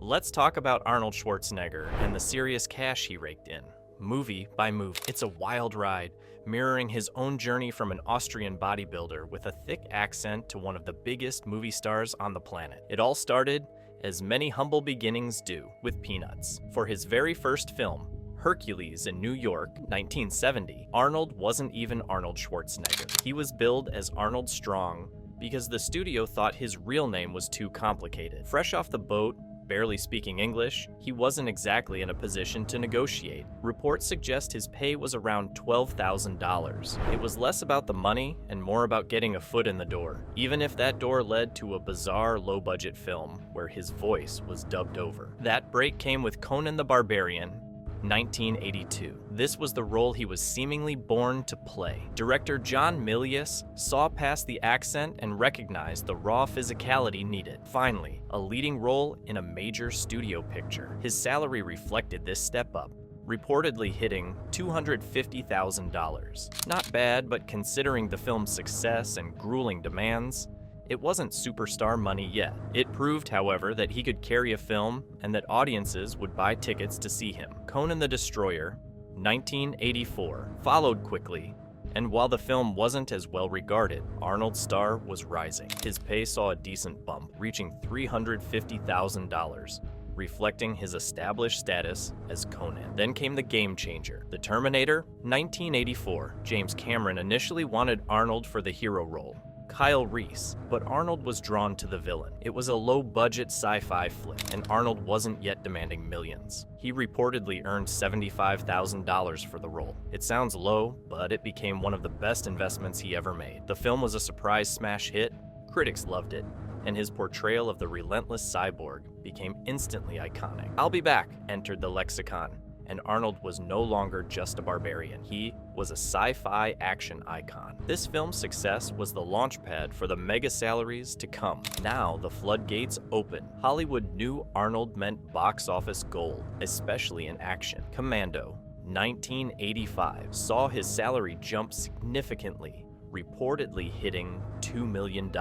Let's talk about Arnold Schwarzenegger and the serious cash he raked in, movie by movie. It's a wild ride, mirroring his own journey from an Austrian bodybuilder with a thick accent to one of the biggest movie stars on the planet. It all started, as many humble beginnings do, with peanuts. For his very first film, Hercules in New York, 1970, Arnold wasn't even Arnold Schwarzenegger. He was billed as Arnold Strong because the studio thought his real name was too complicated. Fresh off the boat, barely speaking English, he wasn't exactly in a position to negotiate. Reports suggest his pay was around $12,000. It was less about the money and more about getting a foot in the door, even if that door led to a bizarre low-budget film where his voice was dubbed over. That break came with Conan the Barbarian, 1982. This was the role he was seemingly born to play. Director John Milius saw past the accent and recognized the raw physicality needed. Finally, a leading role in a major studio picture. His salary reflected this step up, reportedly hitting $250,000. Not bad, but considering the film's success and grueling demands, it wasn't superstar money yet. It proved, however, that he could carry a film and that audiences would buy tickets to see him. Conan the Destroyer, 1984, followed quickly, and while the film wasn't as well regarded, Arnold's star was rising. His pay saw a decent bump, reaching $350,000. Reflecting his established status as Conan. Then came the game changer, the Terminator, 1984. James Cameron initially wanted Arnold for the hero role, Kyle Reese, but Arnold was drawn to the villain. It was a low-budget sci-fi flick, and Arnold wasn't yet demanding millions. He reportedly earned $75,000 for the role. It sounds low, but it became one of the best investments he ever made. The film was a surprise smash hit, critics loved it, and his portrayal of the relentless cyborg became instantly iconic. "I'll be back" entered the lexicon, and Arnold was no longer just a barbarian. He was a sci-fi action icon. This film's success was the launchpad for the mega salaries to come. Now the floodgates open. Hollywood knew Arnold meant box office gold, especially in action. Commando, 1985, saw his salary jump significantly, reportedly hitting $2 million.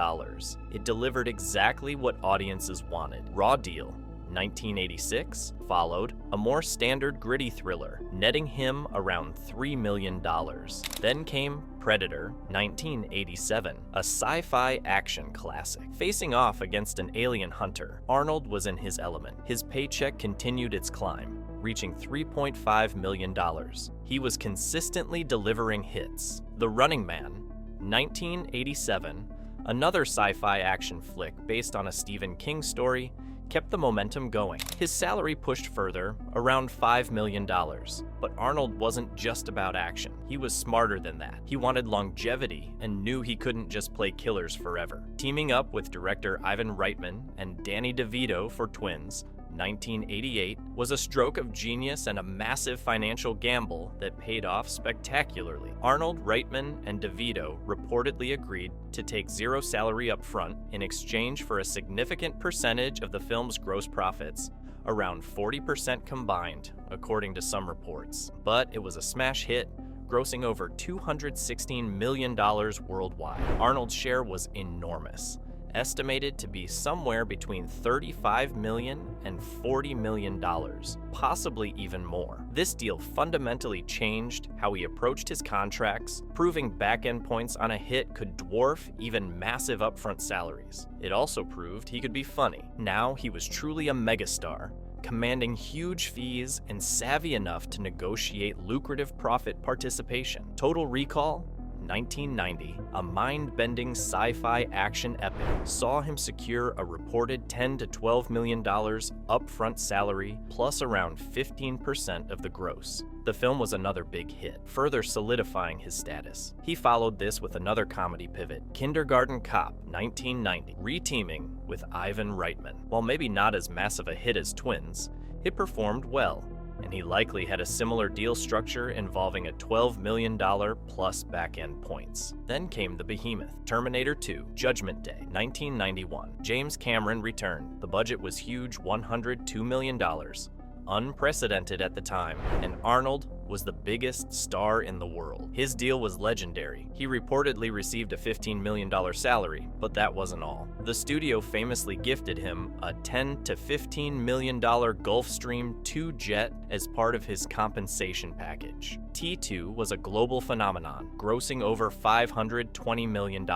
It delivered exactly what audiences wanted. Raw Deal, 1986, followed a more standard gritty thriller, netting him around $3 million. Then came Predator, 1987, a sci-fi action classic. Facing off against an alien hunter, Arnold was in his element. His paycheck continued its climb, reaching $3.5 million. He was consistently delivering hits. The Running Man, 1987, another sci-fi action flick based on a Stephen King story, kept the momentum going. His salary pushed further, around $5 million. But Arnold wasn't just about action. He was smarter than that. He wanted longevity and knew he couldn't just play killers forever. Teaming up with director Ivan Reitman and Danny DeVito for Twins, 1988, was a stroke of genius and a massive financial gamble that paid off spectacularly. Arnold, Reitman, and DeVito reportedly agreed to take zero salary up front in exchange for a significant percentage of the film's gross profits, around 40% combined, according to some reports. But it was a smash hit, grossing over $216 million worldwide. Arnold's share was enormous, estimated to be somewhere between $35 million and $40 million, possibly even more. This deal fundamentally changed how he approached his contracts, proving back-end points on a hit could dwarf even massive upfront salaries. It also proved he could be funny. Now he was truly a megastar, commanding huge fees and savvy enough to negotiate lucrative profit participation. Total Recall, 1990, a mind-bending sci-fi action epic, saw him secure a reported $10 to $12 million upfront salary, plus around 15% of the gross. The film was another big hit, further solidifying his status. He followed this with another comedy pivot, Kindergarten Cop, 1990, re-teaming with Ivan Reitman. While maybe not as massive a hit as Twins, it performed well, and he likely had a similar deal structure involving a $12 million plus back-end points. Then came the behemoth, Terminator 2, Judgment Day, 1991. James Cameron returned. The budget was huge, $102 million, unprecedented at the time, and Arnold was the biggest star in the world. His deal was legendary. He reportedly received a $15 million salary, but that wasn't all. The studio famously gifted him a $10 to $15 million Gulfstream II jet as part of his compensation package. T2 was a global phenomenon, grossing over $520 million.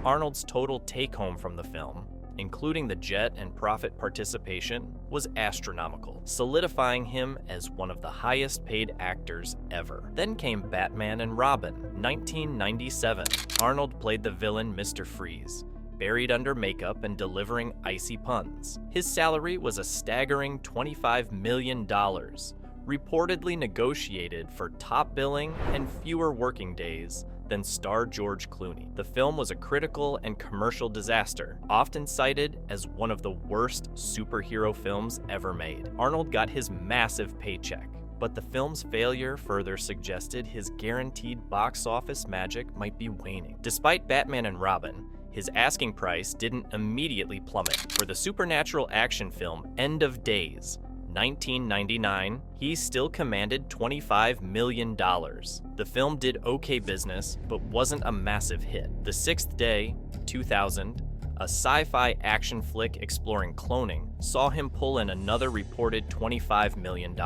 Arnold's total take-home from the film, including the jet and profit participation, was astronomical, solidifying him as one of the highest-paid actors ever. Then came Batman and Robin, 1997. Arnold played the villain Mr. Freeze, buried under makeup and delivering icy puns. His salary was a staggering $25 million, reportedly negotiated for top billing and fewer working days than star George Clooney. The film was a critical and commercial disaster, often cited as one of the worst superhero films ever made. Arnold got his massive paycheck, but the film's failure further suggested his guaranteed box office magic might be waning. Despite Batman and Robin, his asking price didn't immediately plummet. For the supernatural action film End of Days, 1999, he still commanded $25 million. The film did okay business, but wasn't a massive hit. The Sixth Day, 2000, a sci-fi action flick exploring cloning, saw him pull in another reported $25 million.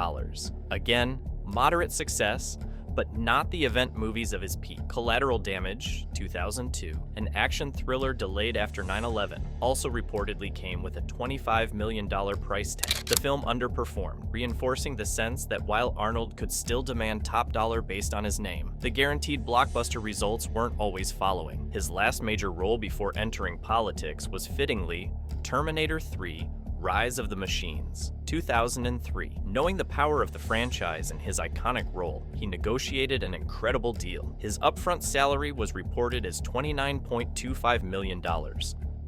Again, moderate success, but not the event movies of his peak. Collateral Damage, 2002, an action thriller delayed after 9/11, also reportedly came with a $25 million price tag. The film underperformed, reinforcing the sense that while Arnold could still demand top dollar based on his name, the guaranteed blockbuster results weren't always following. His last major role before entering politics was fittingly Terminator 3, Rise of the Machines, 2003. Knowing the power of the franchise and his iconic role, he negotiated an incredible deal. His upfront salary was reported as $29.25 million,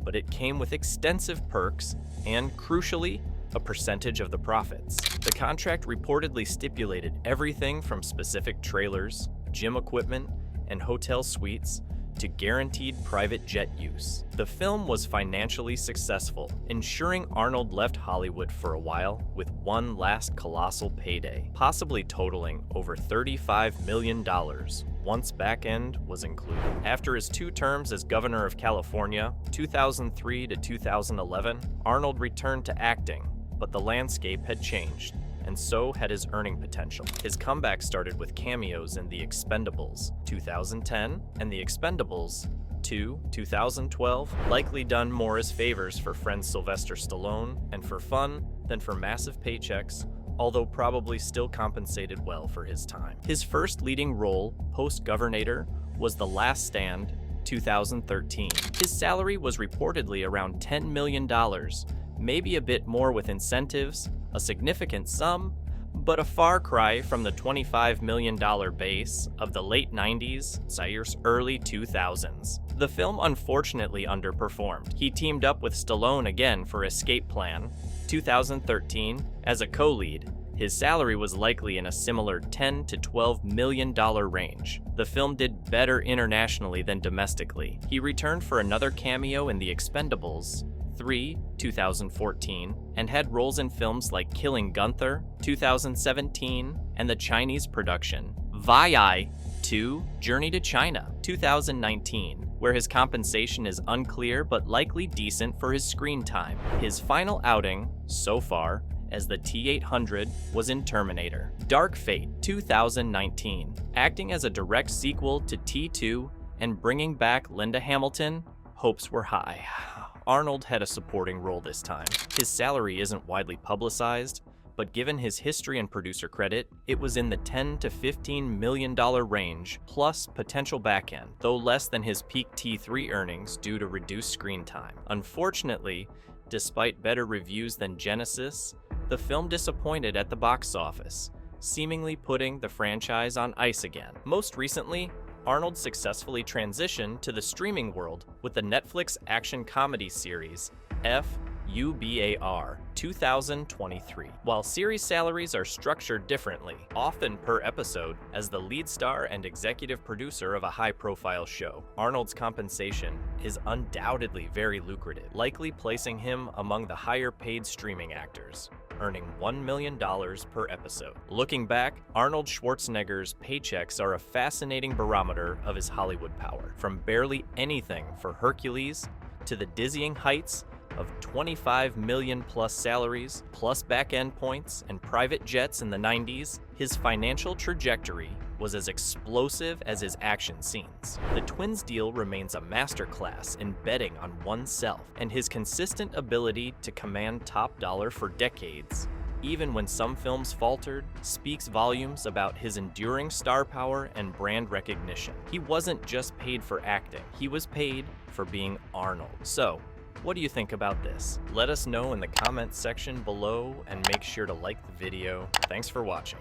but it came with extensive perks and, crucially, a percentage of the profits. The contract reportedly stipulated everything from specific trailers, gym equipment, and hotel suites to guaranteed private jet use. The film was financially successful, ensuring Arnold left Hollywood for a while with one last colossal payday, possibly totaling over $35 million once back end was included. After his 2 terms as governor of California, 2003 to 2011, Arnold returned to acting, but the landscape had changed, and so had his earning potential. His comeback started with cameos in The Expendables, 2010, and The Expendables 2, 2012, likely done more as favors for friend Sylvester Stallone and for fun than for massive paychecks, although probably still compensated well for his time. His first leading role, post-Governator, was The Last Stand, 2013. His salary was reportedly around $10 million, maybe a bit more with incentives, a significant sum, but a far cry from the $25 million base of the late 90s, early 2000s. The film unfortunately underperformed. He teamed up with Stallone again for Escape Plan, 2013, as a co-lead. His salary was likely in a similar $10 to $12 million range. The film did better internationally than domestically. He returned for another cameo in The Expendables 3, 2014, and had roles in films like Killing Gunther, 2017, and the Chinese production Vai 2, Journey to China, 2019, where his compensation is unclear but likely decent for his screen time. His final outing, so far, as the T-800 was in Terminator. Dark Fate, 2019, acting as a direct sequel to T2 and bringing back Linda Hamilton, hopes were high. Arnold had a supporting role this time. His salary isn't widely publicized, but given his history and producer credit, it was in the $10 to $15 million range, plus potential back-end, though less than his peak T3 earnings due to reduced screen time. Unfortunately, despite better reviews than Genesis, the film disappointed at the box office, seemingly putting the franchise on ice again. Most recently, Arnold successfully transitioned to the streaming world with the Netflix action comedy series F UBAR 2023. While series salaries are structured differently, often per episode, as the lead star and executive producer of a high-profile show, Arnold's compensation is undoubtedly very lucrative, likely placing him among the higher-paid streaming actors, earning $1 million per episode. Looking back, Arnold Schwarzenegger's paychecks are a fascinating barometer of his Hollywood power. From barely anything for Hercules to the dizzying heights of 25 million plus salaries, plus back-end points, and private jets in the 90s, his financial trajectory was as explosive as his action scenes. The twins' deal remains a masterclass in betting on oneself, and his consistent ability to command top dollar for decades, even when some films faltered, speaks volumes about his enduring star power and brand recognition. He wasn't just paid for acting, he was paid for being Arnold. So, what do you think about this? Let us know in the comments section below and make sure to like the video. Thanks for watching.